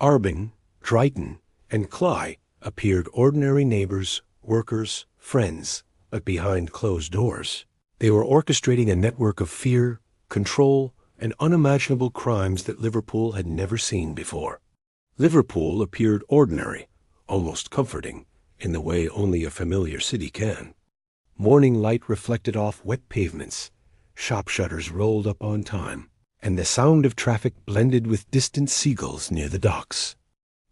Arbin, Triton, and Cly appeared ordinary neighbors, workers, friends, but behind closed doors, they were orchestrating a network of fear, control, and unimaginable crimes that Liverpool had never seen before. Liverpool appeared ordinary, almost comforting, in the way only a familiar city can. Morning light reflected off wet pavements, shop shutters rolled up on time, and the sound of traffic blended with distant seagulls near the docks.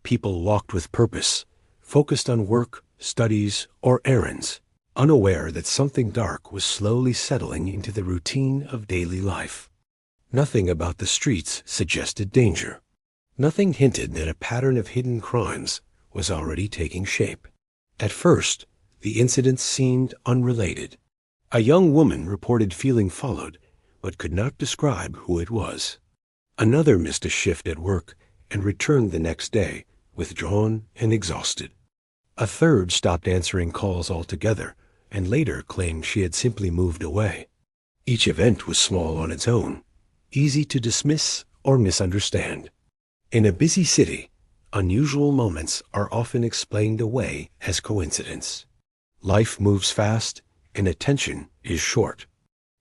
People walked with purpose, focused on work, studies, or errands, unaware that something dark was slowly settling into the routine of daily life. Nothing about the streets suggested danger. Nothing hinted that a pattern of hidden crimes was already taking shape. At first, the incidents seemed unrelated. A young woman reported feeling followed, but could not describe who it was. Another missed a shift at work and returned the next day, withdrawn and exhausted. A third stopped answering calls altogether and later claimed she had simply moved away. Each event was small on its own, easy to dismiss or misunderstand. In a busy city, unusual moments are often explained away as coincidence. Life moves fast and attention is short.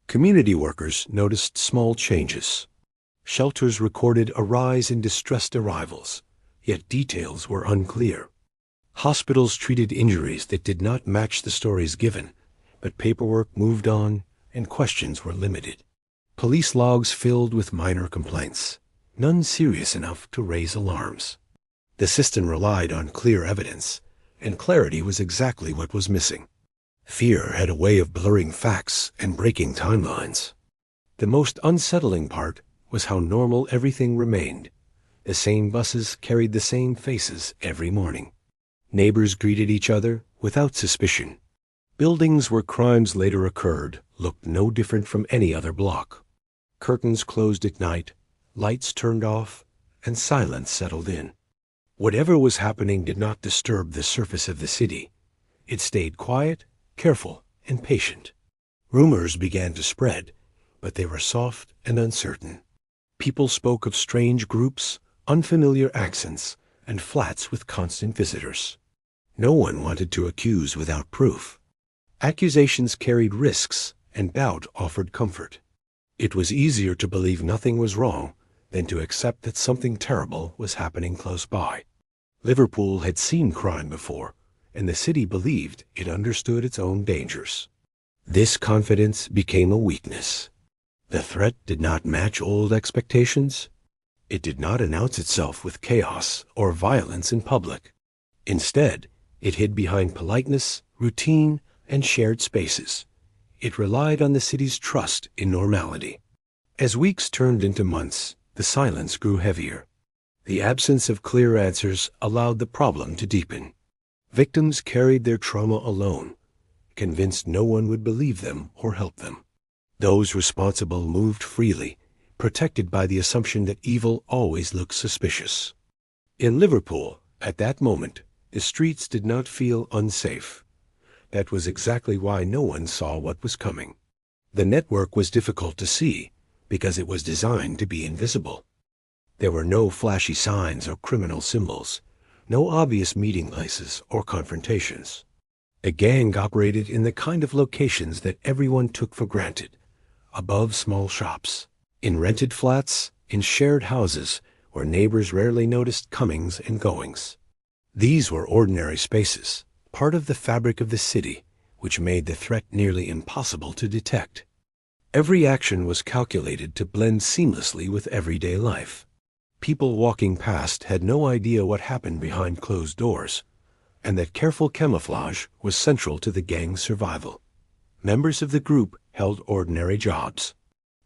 Community workers noticed small changes. Shelters recorded a rise in distressed arrivals, yet details were unclear. Hospitals treated injuries that did not match the stories given, but paperwork moved on and questions were limited. Police logs filled with minor complaints, none serious enough to raise alarms. The system relied on clear evidence, and clarity was exactly what was missing. Fear had a way of blurring facts and breaking timelines. The most unsettling part was how normal everything remained. The same buses carried the same faces every morning. Neighbors greeted each other without suspicion. Buildings where crimes later occurred looked no different from any other block. Curtains closed at night, lights turned off, and silence settled in. Whatever was happening did not disturb the surface of the city. It stayed quiet, careful, and patient. Rumors began to spread, but they were soft and uncertain. People spoke of strange groups, unfamiliar accents, and flats with constant visitors. No one wanted to accuse without proof. Accusations carried risks, and doubt offered comfort. It was easier to believe nothing was wrong than to accept that something terrible was happening close by. Liverpool had seen crime before, and the city believed it understood its own dangers. This confidence became a weakness. The threat did not match old expectations. It did not announce itself with chaos or violence in public. Instead, it hid behind politeness, routine, and shared spaces. It relied on the city's trust in normality. As weeks turned into months, the silence grew heavier. The absence of clear answers allowed the problem to deepen. Victims carried their trauma alone, convinced no one would believe them or help them. Those responsible moved freely, protected by the assumption that evil always looks suspicious. In Liverpool, at that moment, the streets did not feel unsafe. That was exactly why no one saw what was coming. The network was difficult to see because it was designed to be invisible. There were no flashy signs or criminal symbols, no obvious meeting places or confrontations. A gang operated in the kind of locations that everyone took for granted, above small shops, in rented flats, in shared houses where neighbors rarely noticed comings and goings. These were ordinary spaces, part of the fabric of the city, which made the threat nearly impossible to detect. Every action was calculated to blend seamlessly with everyday life. People walking past had no idea what happened behind closed doors, and that careful camouflage was central to the gang's survival. Members of the group held ordinary jobs.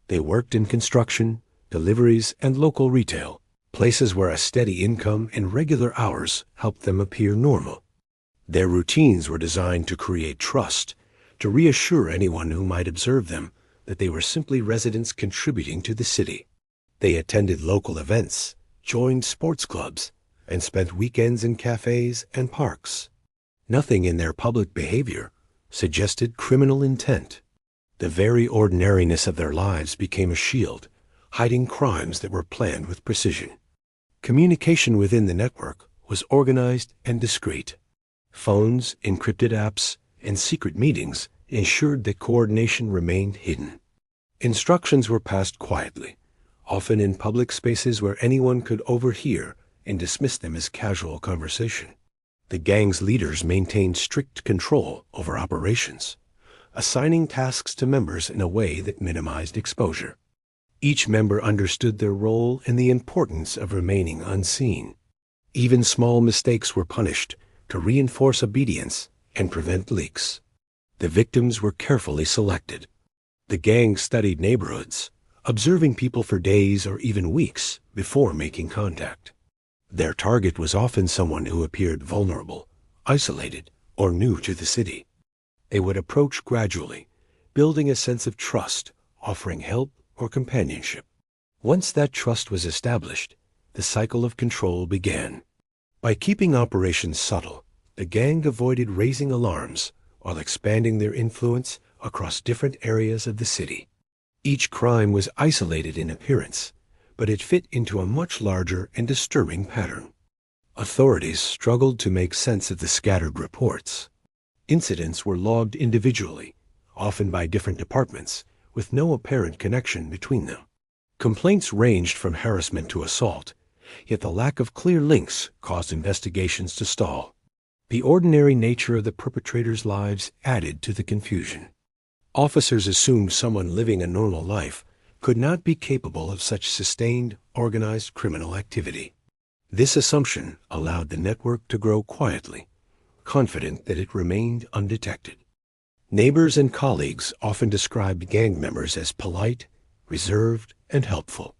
They worked in construction, deliveries, and local retail, places where a steady income and regular hours helped them appear normal. Their routines were designed to create trust, to reassure anyone who might observe them that they were simply residents contributing to the city. They attended local events, joined sports clubs, and spent weekends in cafes and parks. Nothing in their public behavior suggested criminal intent. The very ordinariness of their lives became a shield, hiding crimes that were planned with precision. Communication within the network was organized and discreet. Phones, encrypted apps, and secret meetings ensured that coordination remained hidden. Instructions were passed quietly, often in public spaces where anyone could overhear and dismiss them as casual conversation. The gang's leaders maintained strict control over operations, assigning tasks to members in a way that minimized exposure. Each member understood their role and the importance of remaining unseen. Even small mistakes were punished to reinforce obedience and prevent leaks. The victims were carefully selected. The gang studied neighborhoods, observing people for days or even weeks before making contact. Their target was often someone who appeared vulnerable, isolated, or new to the city. They would approach gradually, building a sense of trust, offering help or companionship. Once that trust was established, the cycle of control began. By keeping operations subtle, the gang avoided raising alarms while expanding their influence across different areas of the city. Each crime was isolated in appearance, but it fit into a much larger and disturbing pattern. Authorities struggled to make sense of the scattered reports. Incidents were logged individually, often by different departments, with no apparent connection between them. Complaints ranged from harassment to assault, yet the lack of clear links caused investigations to stall. The ordinary nature of the perpetrators' lives added to the confusion. Officers assumed someone living a normal life could not be capable of such sustained, organized criminal activity. This assumption allowed the network to grow quietly, confident that it remained undetected. Neighbors and colleagues often described gang members as polite, reserved, and helpful.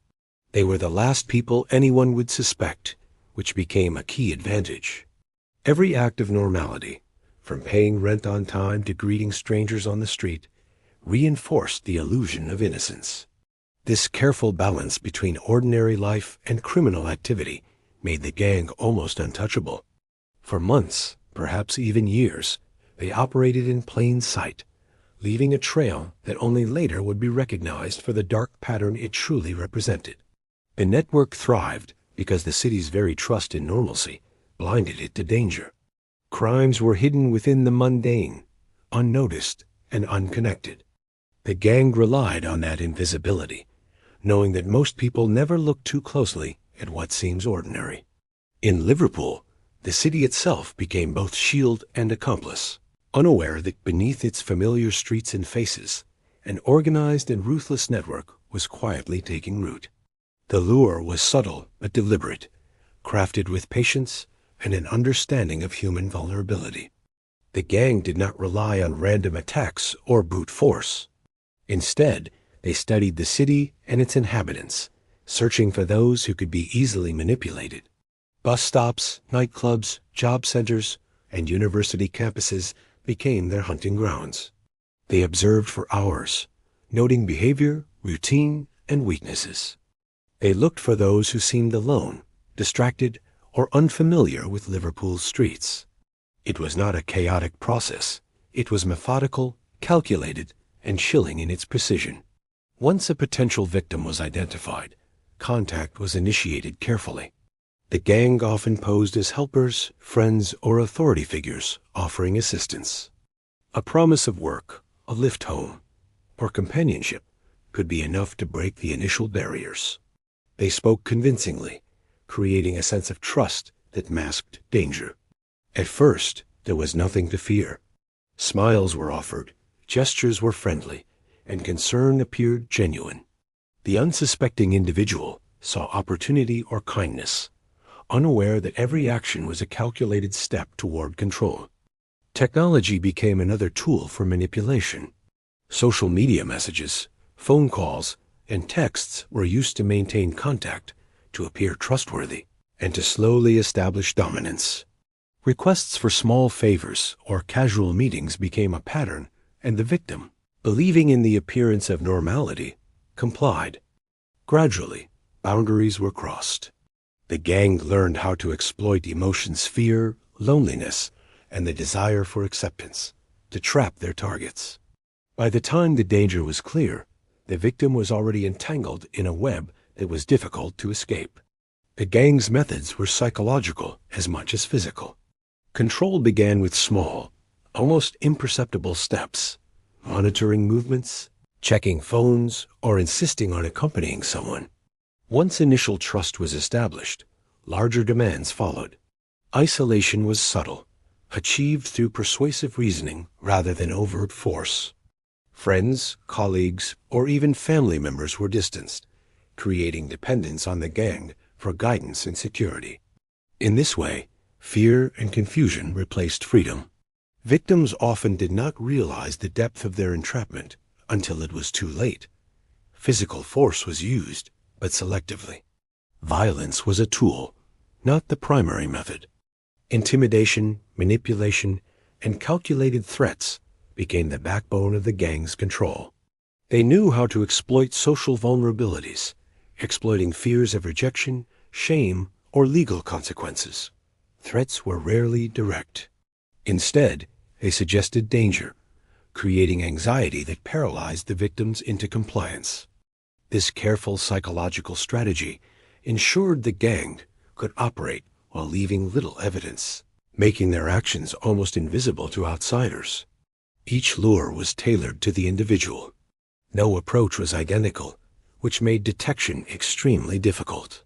They were the last people anyone would suspect, which became a key advantage. Every act of normality, from paying rent on time to greeting strangers on the street, reinforced the illusion of innocence. This careful balance between ordinary life and criminal activity made the gang almost untouchable. For months, perhaps even years, they operated in plain sight, leaving a trail that only later would be recognized for the dark pattern it truly represented. The network thrived because the city's very trust in normalcy blinded it to danger. Crimes were hidden within the mundane, unnoticed, and unconnected. The gang relied on that invisibility, knowing that most people never look too closely at what seems ordinary. In Liverpool, the city itself became both shield and accomplice, unaware that beneath its familiar streets and faces, an organized and ruthless network was quietly taking root. The lure was subtle but deliberate, crafted with patience and an understanding of human vulnerability. The gang did not rely on random attacks or brute force. Instead, they studied the city and its inhabitants, searching for those who could be easily manipulated. Bus stops, nightclubs, job centers, and university campuses became their hunting grounds. They observed for hours, noting behavior, routine, and weaknesses. They looked for those who seemed alone, distracted, or unfamiliar with Liverpool's streets. It was not a chaotic process. It was methodical, calculated, and chilling in its precision. Once a potential victim was identified, contact was initiated carefully. The gang often posed as helpers, friends, or authority figures offering assistance. A promise of work, a lift home, or companionship could be enough to break the initial barriers. They spoke convincingly, creating a sense of trust that masked danger. At first, there was nothing to fear. Smiles were offered, gestures were friendly, and concern appeared genuine. The unsuspecting individual saw opportunity or kindness, unaware that every action was a calculated step toward control. Technology became another tool for manipulation. Social media messages, phone calls, and texts were used to maintain contact, to appear trustworthy, and to slowly establish dominance. Requests for small favors or casual meetings became a pattern, and the victim, believing in the appearance of normality, complied. Gradually, boundaries were crossed. The gang learned how to exploit emotions, fear, loneliness, and the desire for acceptance, to trap their targets. By the time the danger was clear, the victim was already entangled in a web that was difficult to escape. The gang's methods were psychological as much as physical. Control began with small, almost imperceptible steps, monitoring movements, checking phones, or insisting on accompanying someone. Once initial trust was established, larger demands followed. Isolation was subtle, achieved through persuasive reasoning rather than overt force. Friends, colleagues, or even family members were distanced, creating dependence on the gang for guidance and security. In this way, fear and confusion replaced freedom. Victims often did not realize the depth of their entrapment until it was too late. Physical force was used, but selectively. Violence was a tool, not the primary method. Intimidation, manipulation, and calculated threats became the backbone of the gang's control. They knew how to exploit social vulnerabilities, exploiting fears of rejection, shame, or legal consequences. Threats were rarely direct. Instead, they suggested danger, creating anxiety that paralyzed the victims into compliance. This careful psychological strategy ensured the gang could operate while leaving little evidence, making their actions almost invisible to outsiders. Each lure was tailored to the individual. No approach was identical, which made detection extremely difficult.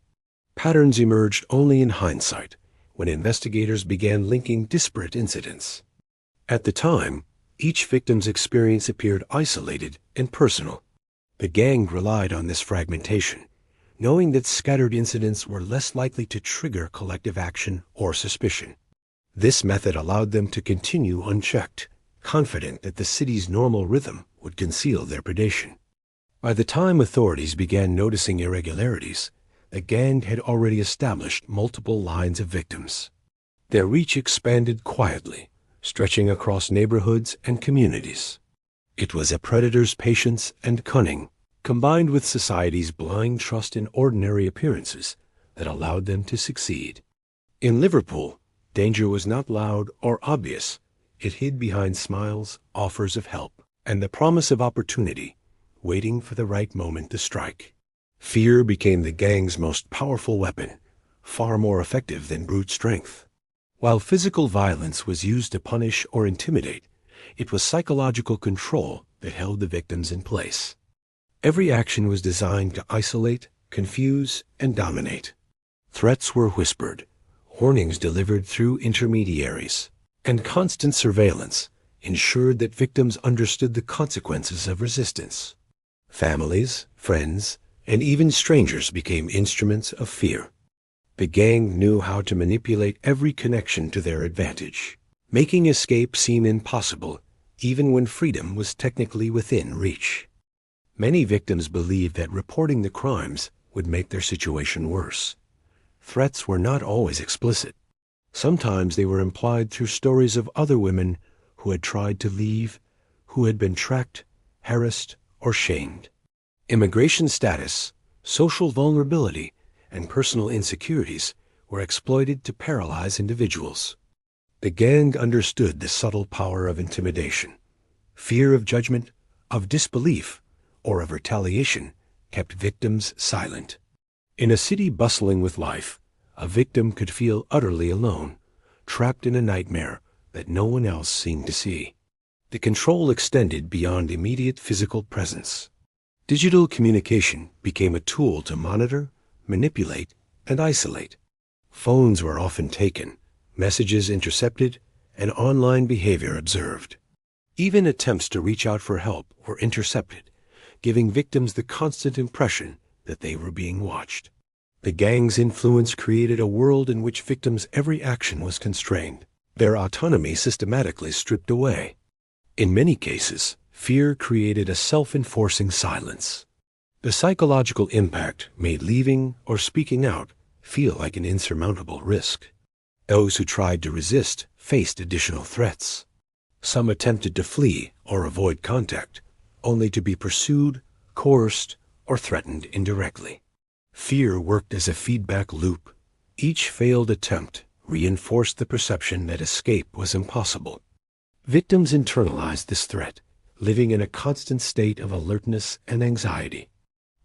Patterns emerged only in hindsight, when investigators began linking disparate incidents. At the time, each victim's experience appeared isolated and personal. The gang relied on this fragmentation, knowing that scattered incidents were less likely to trigger collective action or suspicion. This method allowed them to continue unchecked, confident that the city's normal rhythm would conceal their predation. By the time authorities began noticing irregularities, the gang had already established multiple lines of victims. Their reach expanded quietly, stretching across neighborhoods and communities. It was a predator's patience and cunning, combined with society's blind trust in ordinary appearances, that allowed them to succeed. In Liverpool, danger was not loud or obvious. It hid behind smiles, offers of help, and the promise of opportunity, waiting for the right moment to strike. Fear became the gang's most powerful weapon, far more effective than brute strength. While physical violence was used to punish or intimidate, it was psychological control that held the victims in place. Every action was designed to isolate, confuse, and dominate. Threats were whispered, warnings delivered through intermediaries, and constant surveillance ensured that victims understood the consequences of resistance. Families, friends, and even strangers became instruments of fear. The gang knew how to manipulate every connection to their advantage, making escape seem impossible even when freedom was technically within reach. Many victims believed that reporting the crimes would make their situation worse. Threats were not always explicit. Sometimes they were implied through stories of other women who had tried to leave, who had been tracked, harassed, or shamed. Immigration status, social vulnerability, and personal insecurities were exploited to paralyze individuals. The gang understood the subtle power of intimidation. Fear of judgment, of disbelief, or of retaliation kept victims silent. In a city bustling with life, a victim could feel utterly alone, trapped in a nightmare that no one else seemed to see. The control extended beyond immediate physical presence. Digital communication became a tool to monitor, manipulate, and isolate. Phones were often taken, messages intercepted, and online behavior observed. Even attempts to reach out for help were intercepted, giving victims the constant impression that they were being watched. The gang's influence created a world in which victims' every action was constrained, their autonomy systematically stripped away. In many cases, fear created a self-enforcing silence. The psychological impact made leaving or speaking out feel like an insurmountable risk. Those who tried to resist faced additional threats. Some attempted to flee or avoid contact, only to be pursued, coerced, or threatened indirectly. Fear worked as a feedback loop. Each failed attempt reinforced the perception that escape was impossible. Victims internalized this threat, living in a constant state of alertness and anxiety.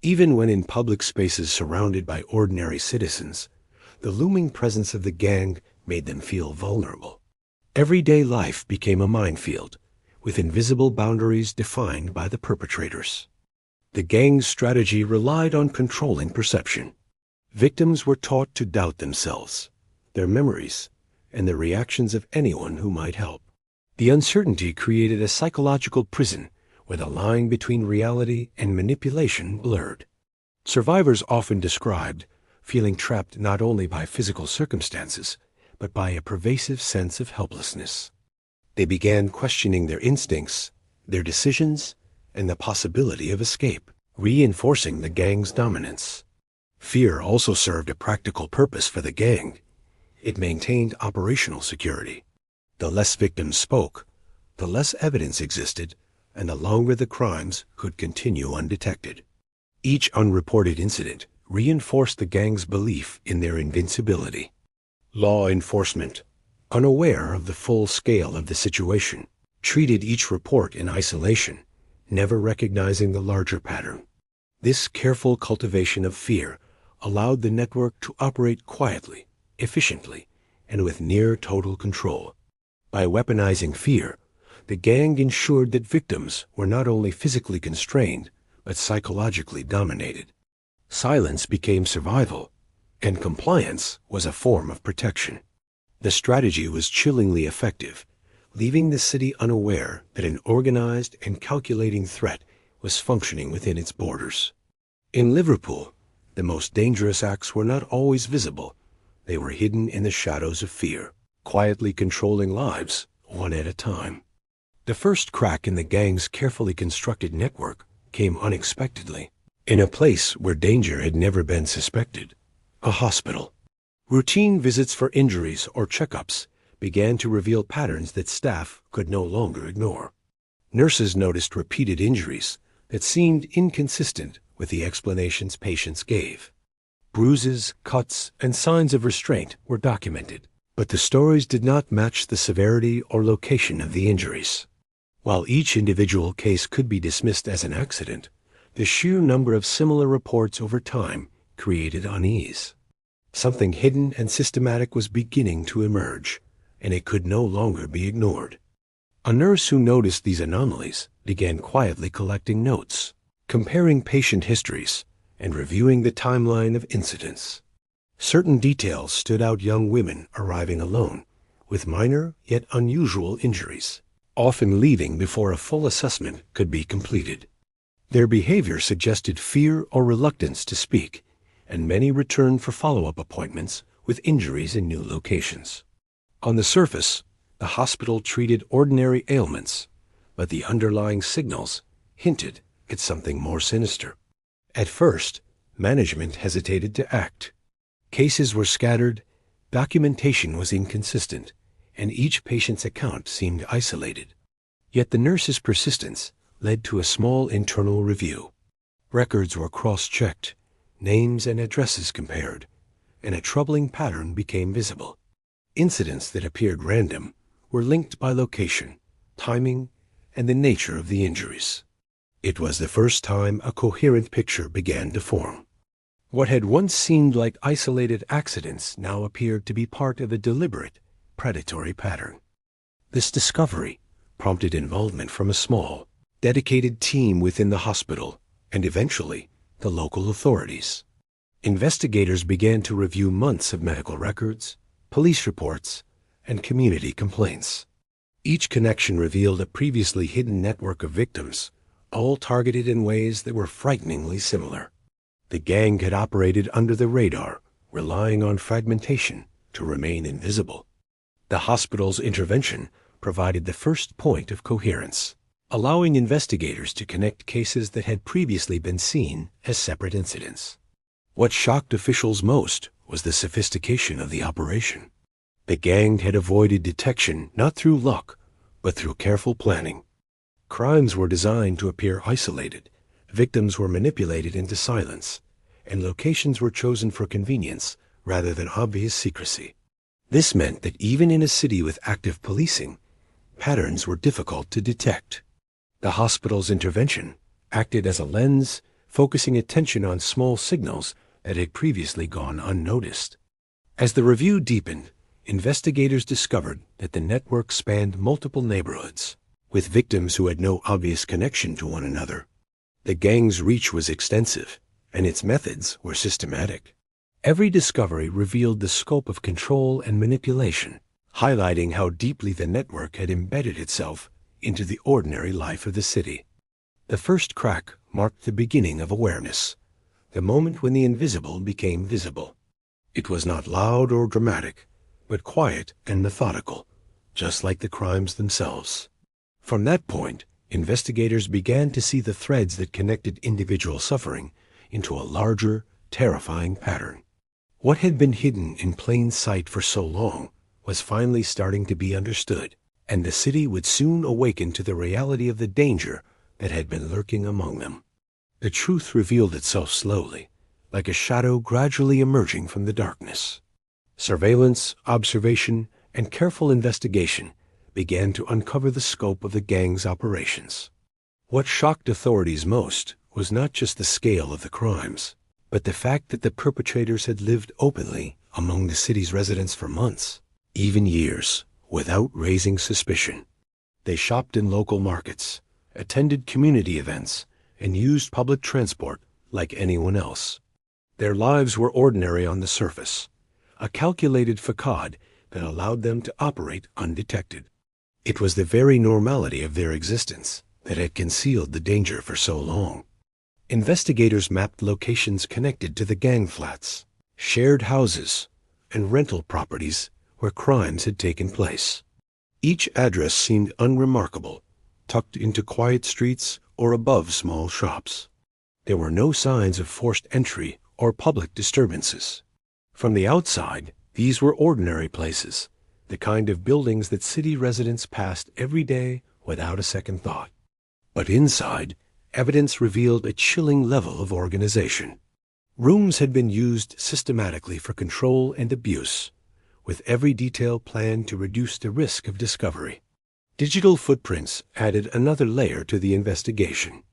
Even when in public spaces surrounded by ordinary citizens, The looming presence of the gang made them feel vulnerable. Everyday life became a minefield, with invisible boundaries defined by the perpetrators. The gang's strategy relied on controlling perception. Victims were taught to doubt themselves, their memories, and the reactions of anyone who might help. The uncertainty created a psychological prison where the line between reality and manipulation blurred. Survivors often described feeling trapped not only by physical circumstances, but by a pervasive sense of helplessness. They began questioning their instincts, their decisions, and the possibility of escape, reinforcing the gang's dominance. Fear also served a practical purpose for the gang. It maintained operational security. The less victims spoke, the less evidence existed, and the longer the crimes could continue undetected. Each unreported incident reinforced the gang's belief in their invincibility. Law enforcement, unaware of the full scale of the situation, treated each report in isolation, never recognizing the larger pattern. This careful cultivation of fear allowed the network to operate quietly, efficiently, and with near total control. By weaponizing fear, the gang ensured that victims were not only physically constrained, but psychologically dominated. Silence became survival, and compliance was a form of protection. The strategy was chillingly effective, leaving the city unaware that an organized and calculating threat was functioning within its borders. In Liverpool, the most dangerous acts were not always visible. They were hidden in the shadows of fear, quietly controlling lives one at a time. The first crack in the gang's carefully constructed network came unexpectedly, in a place where danger had never been suspected, a hospital. Routine visits for injuries or checkups began to reveal patterns that staff could no longer ignore. Nurses noticed repeated injuries that seemed inconsistent with the explanations patients gave. Bruises, cuts, and signs of restraint were documented, but the stories did not match the severity or location of the injuries. While each individual case could be dismissed as an accident, the sheer number of similar reports over time created unease. Something hidden and systematic was beginning to emerge, and it could no longer be ignored. A nurse who noticed these anomalies began quietly collecting notes, comparing patient histories, and reviewing the timeline of incidents. Certain details stood out: young women arriving alone, with minor yet unusual injuries, often leaving before a full assessment could be completed. Their behavior suggested fear or reluctance to speak, and many returned for follow-up appointments with injuries in new locations. On the surface, the hospital treated ordinary ailments, but the underlying signals hinted at something more sinister. At first, management hesitated to act. Cases were scattered, documentation was inconsistent, and each patient's account seemed isolated. Yet the nurse's persistence led to a small internal review. Records were cross-checked, names and addresses compared, and a troubling pattern became visible. Incidents that appeared random were linked by location, timing, and the nature of the injuries. It was the first time a coherent picture began to form. What had once seemed like isolated accidents now appeared to be part of a deliberate, predatory pattern. This discovery prompted involvement from a small, dedicated team within the hospital and eventually the local authorities. Investigators began to review months of medical records, police reports, and community complaints. Each connection revealed a previously hidden network of victims, all targeted in ways that were frighteningly similar. The gang had operated under the radar, relying on fragmentation to remain invisible. The hospital's intervention provided the first point of coherence, allowing investigators to connect cases that had previously been seen as separate incidents. What shocked officials most was the sophistication of the operation. The gang had avoided detection not through luck, but through careful planning. Crimes were designed to appear isolated, victims were manipulated into silence, and locations were chosen for convenience rather than obvious secrecy. This meant that even in a city with active policing, patterns were difficult to detect. The hospital's intervention acted as a lens, focusing attention on small signals that had previously gone unnoticed. As the review deepened, investigators discovered that the network spanned multiple neighborhoods, with victims who had no obvious connection to one another. The gang's reach was extensive, and its methods were systematic. Every discovery revealed the scope of control and manipulation, highlighting how deeply the network had embedded itself into the ordinary life of the city. The first crack marked the beginning of awareness, the moment when the invisible became visible. It was not loud or dramatic, but quiet and methodical, just like the crimes themselves. From that point, investigators began to see the threads that connected individual suffering into a larger, terrifying pattern. What had been hidden in plain sight for so long was finally starting to be understood, and the city would soon awaken to the reality of the danger that had been lurking among them. The truth revealed itself slowly, like a shadow gradually emerging from the darkness. Surveillance, observation, and careful investigation began to uncover the scope of the gang's operations. What shocked authorities most was not just the scale of the crimes, but the fact that the perpetrators had lived openly among the city's residents for months, even years, without raising suspicion. They shopped in local markets, attended community events, and used public transport like anyone else. Their lives were ordinary on the surface, a calculated facade that allowed them to operate undetected. It was the very normality of their existence that had concealed the danger for so long. Investigators mapped locations connected to the gang flats, shared houses, and rental properties where crimes had taken place. Each address seemed unremarkable, tucked into quiet streets or above small shops. There were no signs of forced entry or public disturbances. From the outside, these were ordinary places, the kind of buildings that city residents passed every day without a second thought. But inside, evidence revealed a chilling level of organization. Rooms had been used systematically for control and abuse, with every detail planned to reduce the risk of discovery. Digital footprints added another layer to the investigation.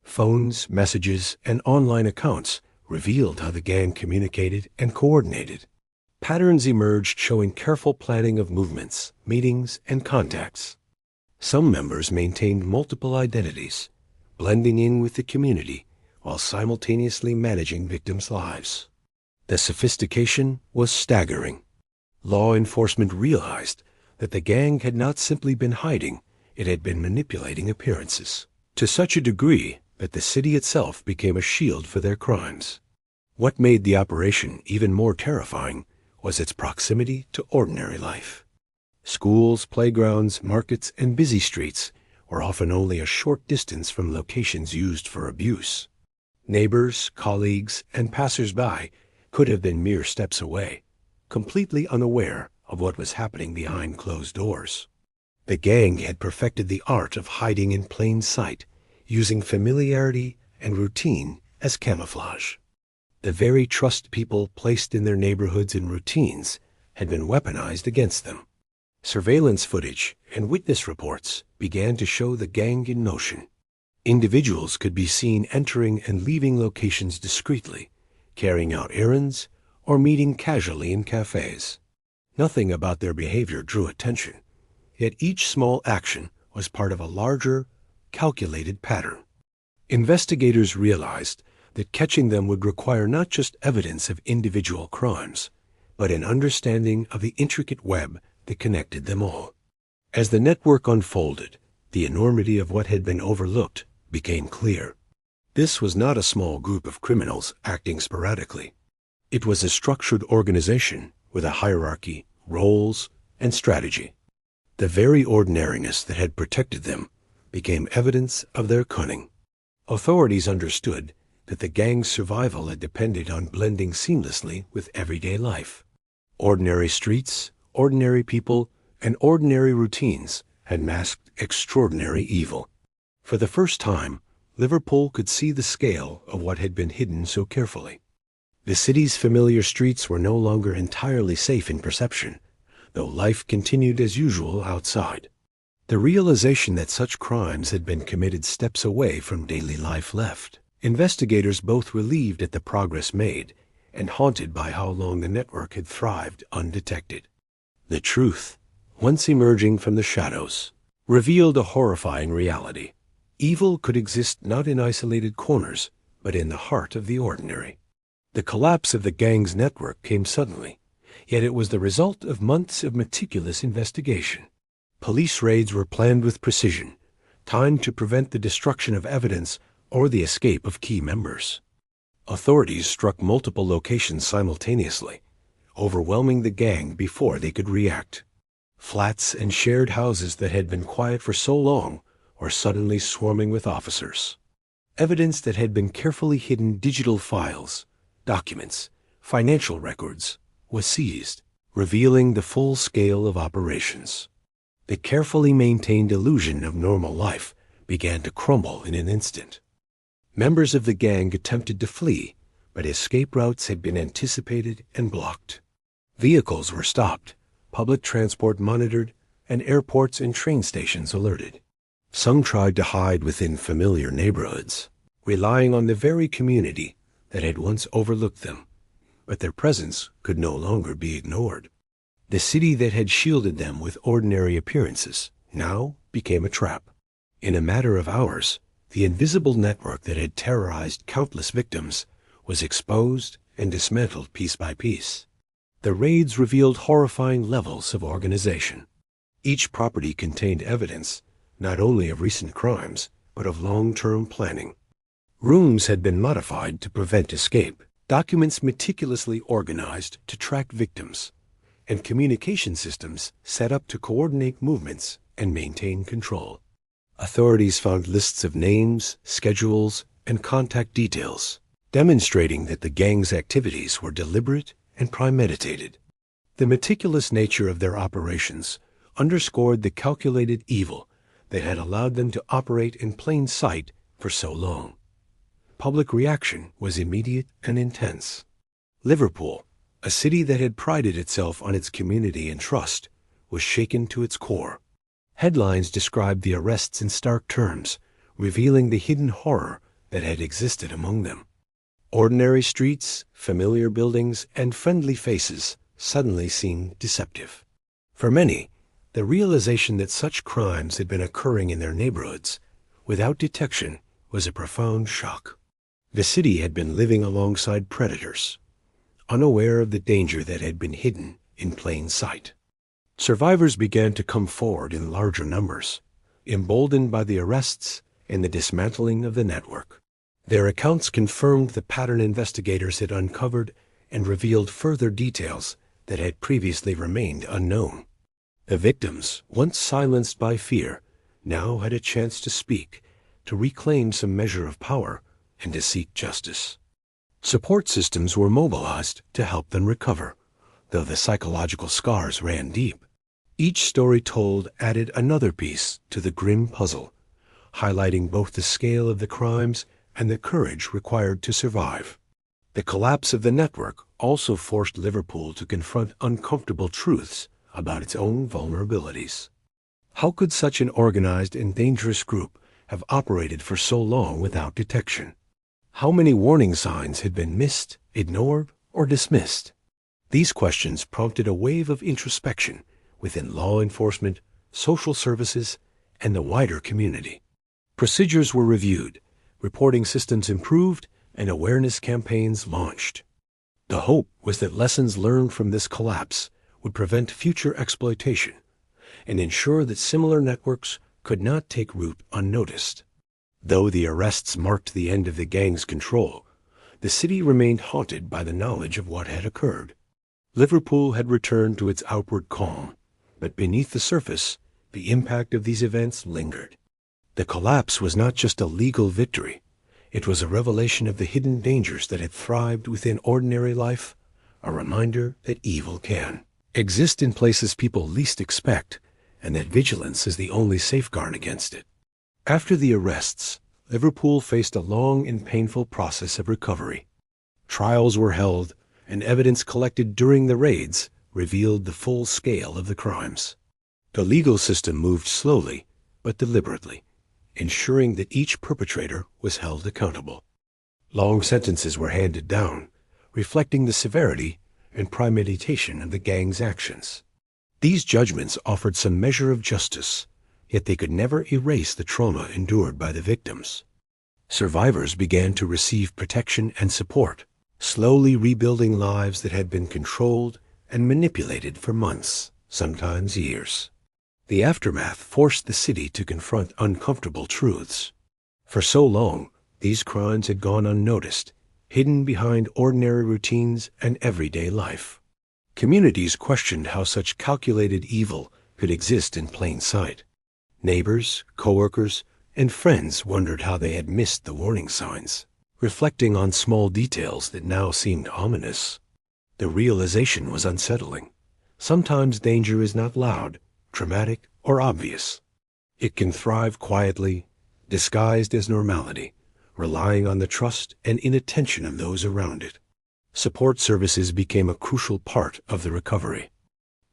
Phones, messages, and online accounts revealed how the gang communicated and coordinated. Patterns emerged showing careful planning of movements, meetings, and contacts. Some members maintained multiple identities, blending in with the community while simultaneously managing victims' lives. The sophistication was staggering. Law enforcement realized that the gang had not simply been hiding, it had been manipulating appearances, to such a degree that the city itself became a shield for their crimes. What made the operation even more terrifying was its proximity to ordinary life. Schools, playgrounds, markets, and busy streets were often only a short distance from locations used for abuse. Neighbors, colleagues, and passers-by could have been mere steps away, completely unaware of what was happening behind closed doors. The gang had perfected the art of hiding in plain sight, using familiarity and routine as camouflage. The very trust people placed in their neighborhoods and routines had been weaponized against them. Surveillance footage and witness reports began to show the gang in motion. Individuals could be seen entering and leaving locations discreetly, carrying out errands, or meeting casually in cafes. Nothing about their behavior drew attention, yet each small action was part of a larger, calculated pattern. Investigators realized that catching them would require not just evidence of individual crimes, but an understanding of the intricate web that connected them all. As the network unfolded, the enormity of what had been overlooked became clear. This was not a small group of criminals acting sporadically. It was a structured organization with a hierarchy, roles, and strategy. The very ordinariness that had protected them became evidence of their cunning. Authorities understood that the gang's survival had depended on blending seamlessly with everyday life. Ordinary streets, ordinary people, and ordinary routines had masked extraordinary evil. For the first time, Liverpool could see the scale of what had been hidden so carefully. The city's familiar streets were no longer entirely safe in perception, though life continued as usual outside. The realization that such crimes had been committed steps away from daily life left investigators both relieved at the progress made and haunted by how long the network had thrived undetected. The truth, once emerging from the shadows, revealed a horrifying reality. Evil could exist not in isolated corners, but in the heart of the ordinary. The collapse of the gang's network came suddenly, yet it was the result of months of meticulous investigation. Police raids were planned with precision, timed to prevent the destruction of evidence or the escape of key members. Authorities struck multiple locations simultaneously, overwhelming the gang before they could react. Flats and shared houses that had been quiet for so long were suddenly swarming with officers. Evidence that had been carefully hidden, digital files, documents, financial records, was seized, revealing the full scale of operations. The carefully maintained illusion of normal life began to crumble in an instant. Members of the gang attempted to flee, but escape routes had been anticipated and blocked. Vehicles were stopped, public transport monitored, and airports and train stations alerted. Some tried to hide within familiar neighborhoods, relying on the very community that had once overlooked them, but their presence could no longer be ignored. The city that had shielded them with ordinary appearances now became a trap. In a matter of hours, the invisible network that had terrorized countless victims was exposed and dismantled piece by piece. The raids revealed horrifying levels of organization. Each property contained evidence not only of recent crimes, but of long-term planning. Rooms had been modified to prevent escape, documents meticulously organized to track victims, and communication systems set up to coordinate movements and maintain control. Authorities found lists of names, schedules, and contact details, demonstrating that the gang's activities were deliberate and premeditated. The meticulous nature of their operations underscored the calculated evil that had allowed them to operate in plain sight for so long. Public reaction was immediate and intense. Liverpool, a city that had prided itself on its community and trust, was shaken to its core. Headlines described the arrests in stark terms, revealing the hidden horror that had existed among them. Ordinary streets, familiar buildings, and friendly faces suddenly seemed deceptive. For many, the realization that such crimes had been occurring in their neighborhoods without detection was a profound shock. The city had been living alongside predators, unaware of the danger that had been hidden in plain sight. Survivors began to come forward in larger numbers, emboldened by the arrests and the dismantling of the network. Their accounts confirmed the pattern investigators had uncovered and revealed further details that had previously remained unknown. The victims, once silenced by fear, now had a chance to speak, to reclaim some measure of power, and to seek justice. Support systems were mobilized to help them recover, though the psychological scars ran deep. Each story told added another piece to the grim puzzle, highlighting both the scale of the crimes and the courage required to survive. The collapse of the network also forced Liverpool to confront uncomfortable truths about its own vulnerabilities. How could such an organized and dangerous group have operated for so long without detection? How many warning signs had been missed, ignored, or dismissed? These questions prompted a wave of introspection within law enforcement, social services, and the wider community. Procedures were reviewed, reporting systems improved, and awareness campaigns launched. The hope was that lessons learned from this collapse would prevent future exploitation and ensure that similar networks could not take root unnoticed. Though the arrests marked the end of the gang's control, the city remained haunted by the knowledge of what had occurred. Liverpool had returned to its outward calm, but beneath the surface, the impact of these events lingered. The collapse was not just a legal victory. It was a revelation of the hidden dangers that had thrived within ordinary life, a reminder that evil can exist in places people least expect, and that vigilance is the only safeguard against it. After the arrests, Liverpool faced a long and painful process of recovery. Trials were held, and evidence collected during the raids revealed the full scale of the crimes. The legal system moved slowly, but deliberately, ensuring that each perpetrator was held accountable. Long sentences were handed down, reflecting the severity and premeditation of the gang's actions. These judgments offered some measure of justice, yet they could never erase the trauma endured by the victims. Survivors began to receive protection and support, slowly rebuilding lives that had been controlled and manipulated for months, sometimes years. The aftermath forced the city to confront uncomfortable truths. For so long, these crimes had gone unnoticed, hidden behind ordinary routines and everyday life. Communities questioned how such calculated evil could exist in plain sight. Neighbors, coworkers, and friends wondered how they had missed the warning signs, reflecting on small details that now seemed ominous. The realization was unsettling. Sometimes danger is not loud, dramatic, or obvious. It can thrive quietly, disguised as normality, relying on the trust and inattention of those around it. Support services became a crucial part of the recovery.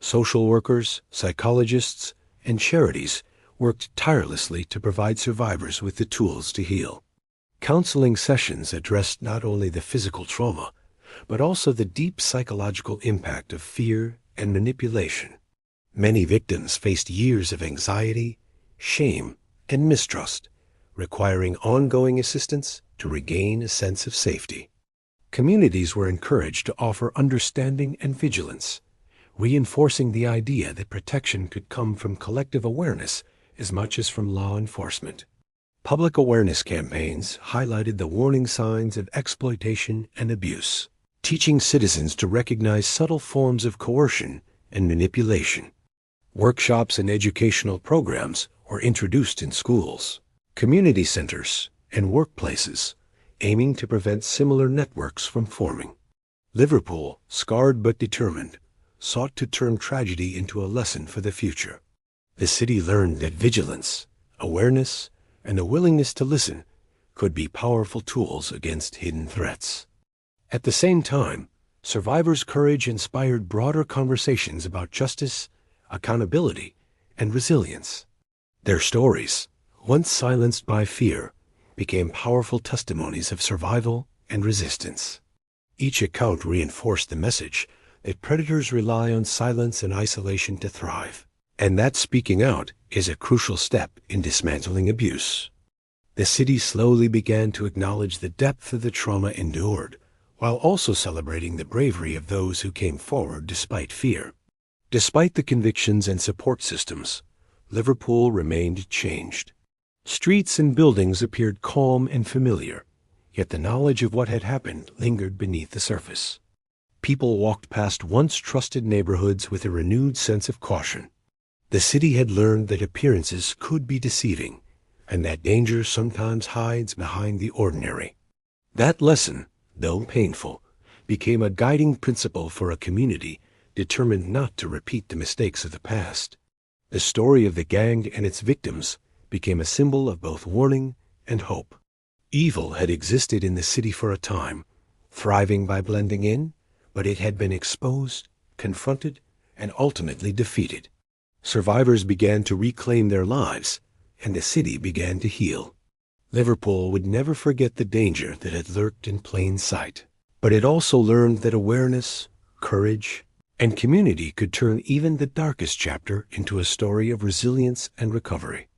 Social workers, psychologists, and charities worked tirelessly to provide survivors with the tools to heal. Counseling sessions addressed not only the physical trauma, but also the deep psychological impact of fear and manipulation. Many victims faced years of anxiety, shame, and mistrust, requiring ongoing assistance to regain a sense of safety. Communities were encouraged to offer understanding and vigilance, reinforcing the idea that protection could come from collective awareness as much as from law enforcement. Public awareness campaigns highlighted the warning signs of exploitation and abuse, teaching citizens to recognize subtle forms of coercion and manipulation. Workshops and educational programs were introduced in schools, community centers, and workplaces, aiming to prevent similar networks from forming. Liverpool, scarred but determined, sought to turn tragedy into a lesson for the future. The city learned that vigilance, awareness, and a willingness to listen could be powerful tools against hidden threats. At the same time, survivors' courage inspired broader conversations about justice, accountability, and resilience. Their stories, once silenced by fear, became powerful testimonies of survival and resistance. Each account reinforced the message that predators rely on silence and isolation to thrive, and that speaking out is a crucial step in dismantling abuse. The city slowly began to acknowledge the depth of the trauma endured, while also celebrating the bravery of those who came forward despite fear. Despite the convictions and support systems, Liverpool remained changed. Streets and buildings appeared calm and familiar, yet the knowledge of what had happened lingered beneath the surface. People walked past once trusted neighborhoods with a renewed sense of caution. The city had learned that appearances could be deceiving, and that danger sometimes hides behind the ordinary. That lesson, though painful, became a guiding principle for a community determined not to repeat the mistakes of the past. The story of the gang and its victims became a symbol of both warning and hope. Evil had existed in the city for a time, thriving by blending in, but it had been exposed, confronted, and ultimately defeated. Survivors began to reclaim their lives, and the city began to heal. Liverpool would never forget the danger that had lurked in plain sight, but it also learned that awareness, courage, and community could turn even the darkest chapter into a story of resilience and recovery.